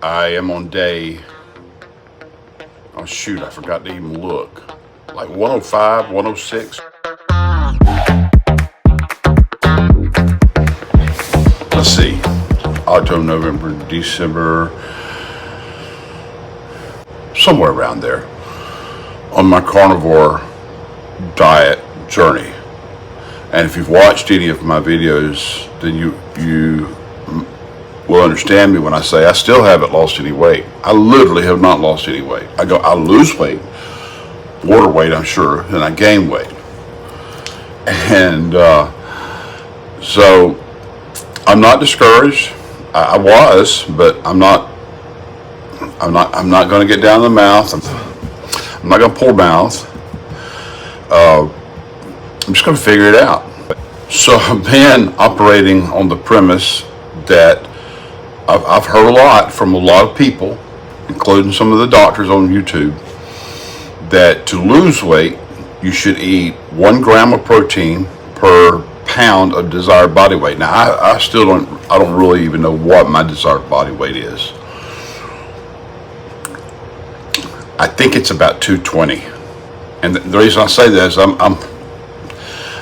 I am on day, oh shoot, I forgot to even look. Like 105, 106. Let's see. October, November, December, somewhere around there on my carnivore diet journey. And if you've watched any of my videos, then you will understand me when I say I still haven't lost any weight. I literally have not lost any weight. I lose weight, water weight, I'm sure, then I gain weight. And so I'm not discouraged. I was, but I'm not going to get down to the mouth. I'm not going to pour mouth. I'm just going to figure it out. So I've been operating on the premise that I've heard a lot from a lot of people, including some of the doctors on YouTube, that to lose weight, you should eat 1 gram of protein per pound of desired body weight. Now, I don't really even know what my desired body weight is. I think it's about 220. And the reason I say that is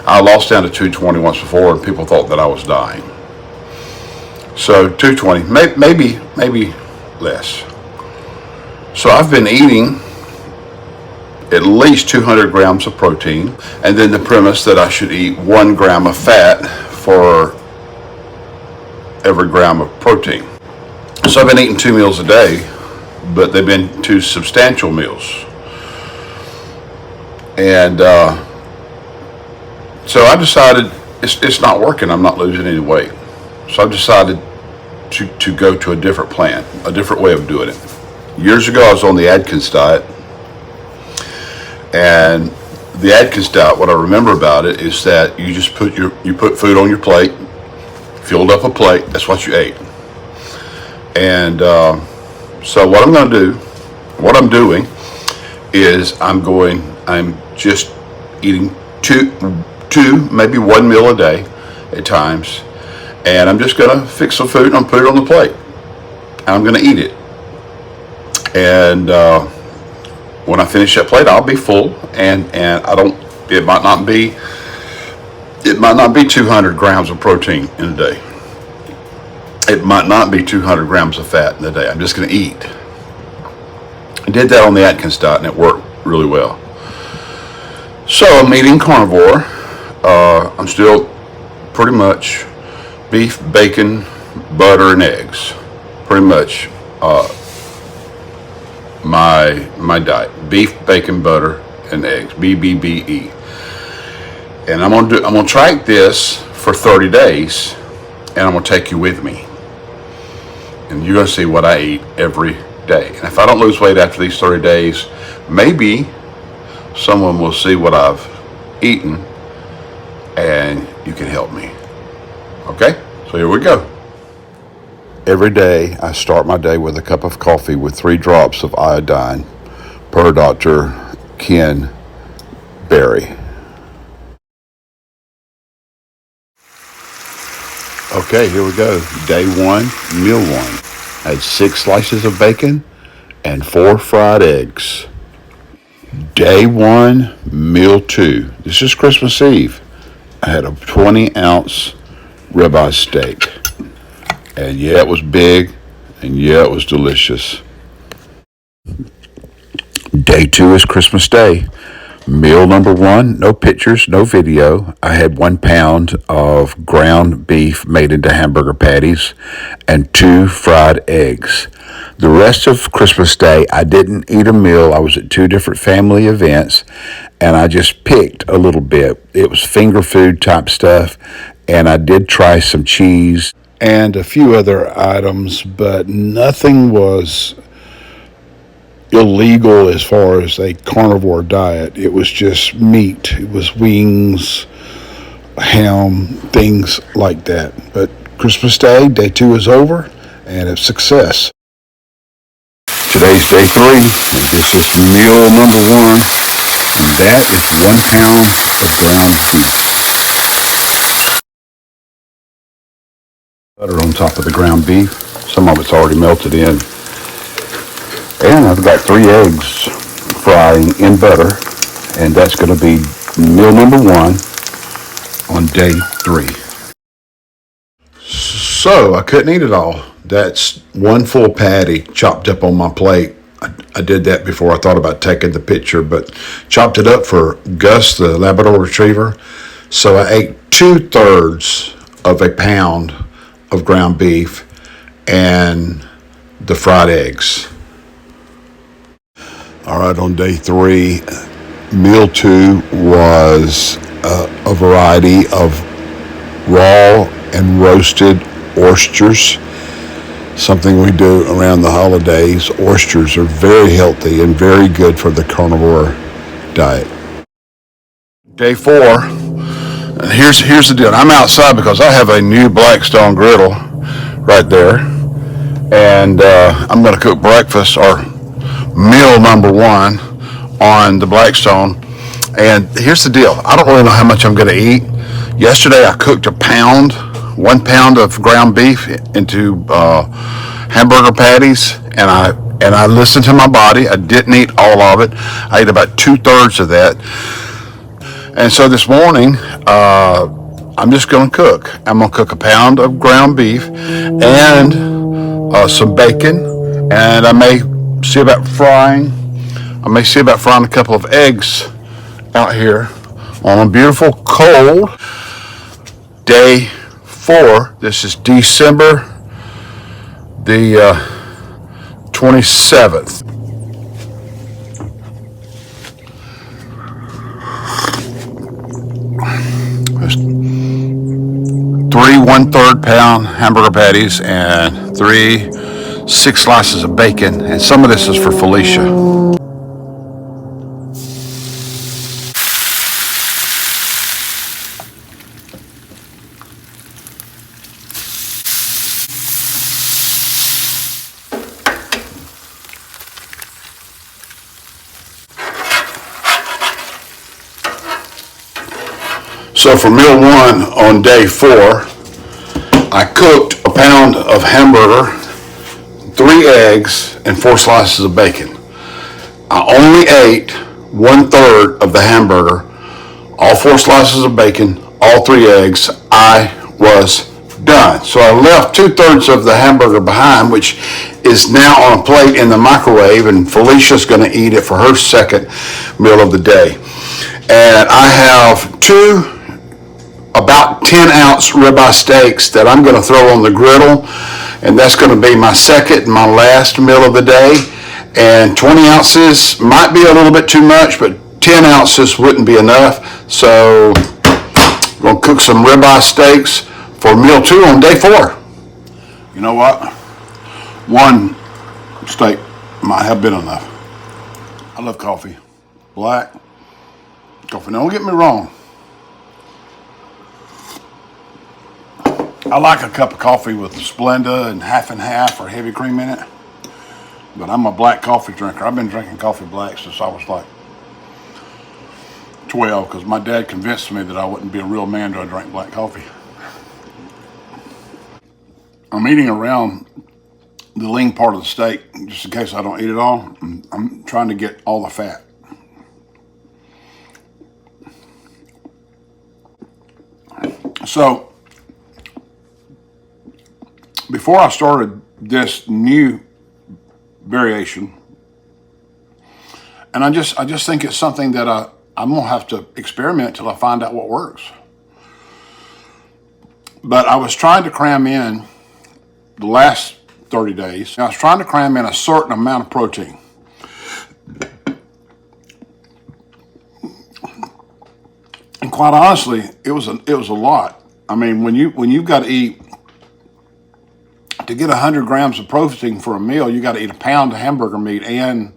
I lost down to 220 once before, and people thought that I was dying. So 220, maybe less. So I've been eating at least 200 grams of protein, and then the premise that I should eat 1 gram of fat for every gram of protein. So I've been eating 2 meals a day, but they've been 2 substantial meals. And so I decided it's not working. I'm not losing any weight. So I've decided to go to a different plan, a different way of doing it. Years ago, I was on the Atkins diet. And the Atkins diet, what I remember about it is that you just put food on your plate, filled up a plate, that's what you ate. And so what I'm doing is I'm just eating two, maybe 1 meal a day at times. And I'm just going to fix some food and put it on the plate. And I'm going to eat it. And when I finish that plate, I'll be full. And it might not be 200 grams of protein in a day. It might not be 200 grams of fat in a day. I'm just going to eat. I did that on the Atkins diet, and it worked really well. So I'm eating carnivore. I'm still pretty much beef, bacon, butter, and eggs. Pretty much my diet: beef, bacon, butter, and eggs. BBBE. And I'm gonna track this for 30 days, and I'm gonna take you with me. And you're gonna see what I eat every day. And if I don't lose weight after these 30 days, maybe someone will see what I've eaten, and you can help me. Okay? So here we go. Every day, I start my day with a cup of coffee with 3 drops of iodine, per Dr. Ken Berry. Okay, here we go. Day 1, meal 1. I had 6 slices of bacon and 4 fried eggs. Day 1, meal 2. This is Christmas Eve. I had a 20-ounce ribeye steak. And yeah, it was big, and yeah, it was delicious. Day 2 is Christmas Day. Meal number 1, no pictures, no video. I had 1 pound of ground beef made into hamburger patties and 2 fried eggs. The rest of Christmas Day, I didn't eat a meal. I was at 2 different family events, and I just picked a little bit. It was finger food type stuff, and I did try some cheese and a few other items, but nothing was illegal as far as a carnivore diet. It was just meat. It was wings, ham, things like that. But Christmas Day, day 2 is over, and it's success. Today's day 3, and this is meal number 1, and that is 1 pound of ground beef. Butter on top of the ground beef. Some of it's already melted in. And I've got 3 eggs frying in butter, and that's going to be meal number 1 on day 3. So I couldn't eat it all. That's 1 full patty chopped up on my plate. I did that before I thought about taking the picture, but chopped it up for Gus, the Labrador Retriever. So I ate 2/3 of a pound of ground beef and the fried eggs. All right, on day 3, meal 2 was a variety of raw and roasted oysters, something we do around the holidays. Oysters are very healthy and very good for the carnivore diet. Day 4, and here's the deal. I'm outside because I have a new Blackstone griddle right there, and I'm going to cook breakfast or meal number 1 on the Blackstone. And here's the deal. I don't really know how much I'm going to eat. Yesterday I cooked 1 pound of ground beef into hamburger patties, and I listened to my body. I didn't eat all of it. I ate about 2/3 of that. And so this morning, I'm just going to cook. I'm going to cook 1 pound of ground beef and some bacon, and I may see about frying a couple of eggs out here on a beautiful cold day 4. This is December the 27th. There's 3 1/3 pound hamburger patties and 3 6 slices of bacon, and some of this is for Felicia. So for meal 1 on day 4, I cooked 1 pound of hamburger, 3 eggs, and 4 slices of bacon. I only ate 1/3 of the hamburger, all 4 slices of bacon, all 3 eggs. I was done. So I left 2/3 of the hamburger behind, which is now on a plate in the microwave, and Felicia's going to eat it for her second meal of the day. And I have 2 about 10-ounce ribeye steaks that I'm going to throw on the griddle, and that's going to be my second and my last meal of the day. And 20 ounces might be a little bit too much, but 10 ounces wouldn't be enough. So I'm going to cook some ribeye steaks for meal 2 on day 4. You know what? 1 steak might have been enough. I love coffee. Black coffee. Now, don't get me wrong. I like a cup of coffee with Splenda and half or heavy cream in it. But I'm a black coffee drinker. I've been drinking coffee black since I was like 12, because my dad convinced me that I wouldn't be a real man till I drank black coffee. I'm eating around the lean part of the steak just in case I don't eat it all. I'm trying to get all the fat. So before I started this new variation, and I just think it's something that I'm gonna have to experiment till I find out what works. But I was trying to cram in the last 30 days. I was trying to cram in a certain amount of protein. And quite honestly, it was a lot. I mean, when you've got to eat, to get 100 grams of protein for a meal, you got to eat 1 pound of hamburger meat and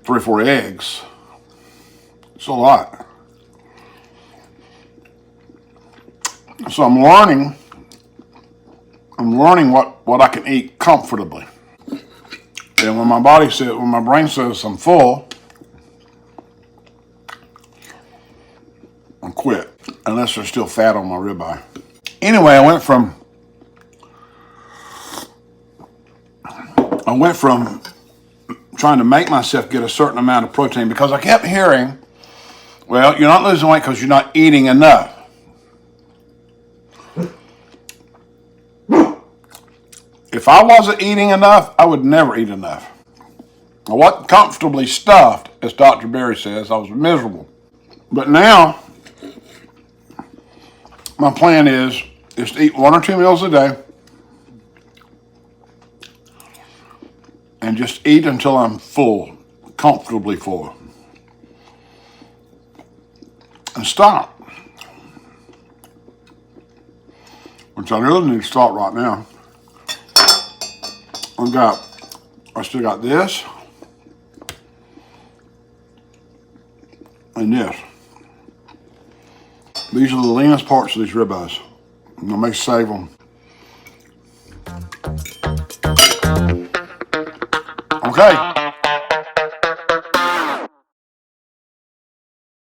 3 or 4 eggs. It's a lot. So I'm learning what I can eat comfortably. And when my brain says I'm full, I quit, unless there's still fat on my ribeye. Anyway, I went from I went from trying to make myself get a certain amount of protein because I kept hearing, well, you're not losing weight because you're not eating enough. If I wasn't eating enough, I would never eat enough. I wasn't comfortably stuffed, as Dr. Berry says. I was miserable. But now, my plan is to eat 1 or 2 meals a day and just eat until I'm full, comfortably full. And stop. Which I really need to start right now. I still got this and this. These are the leanest parts of these ribeyes. I'm gonna make save them. Okay.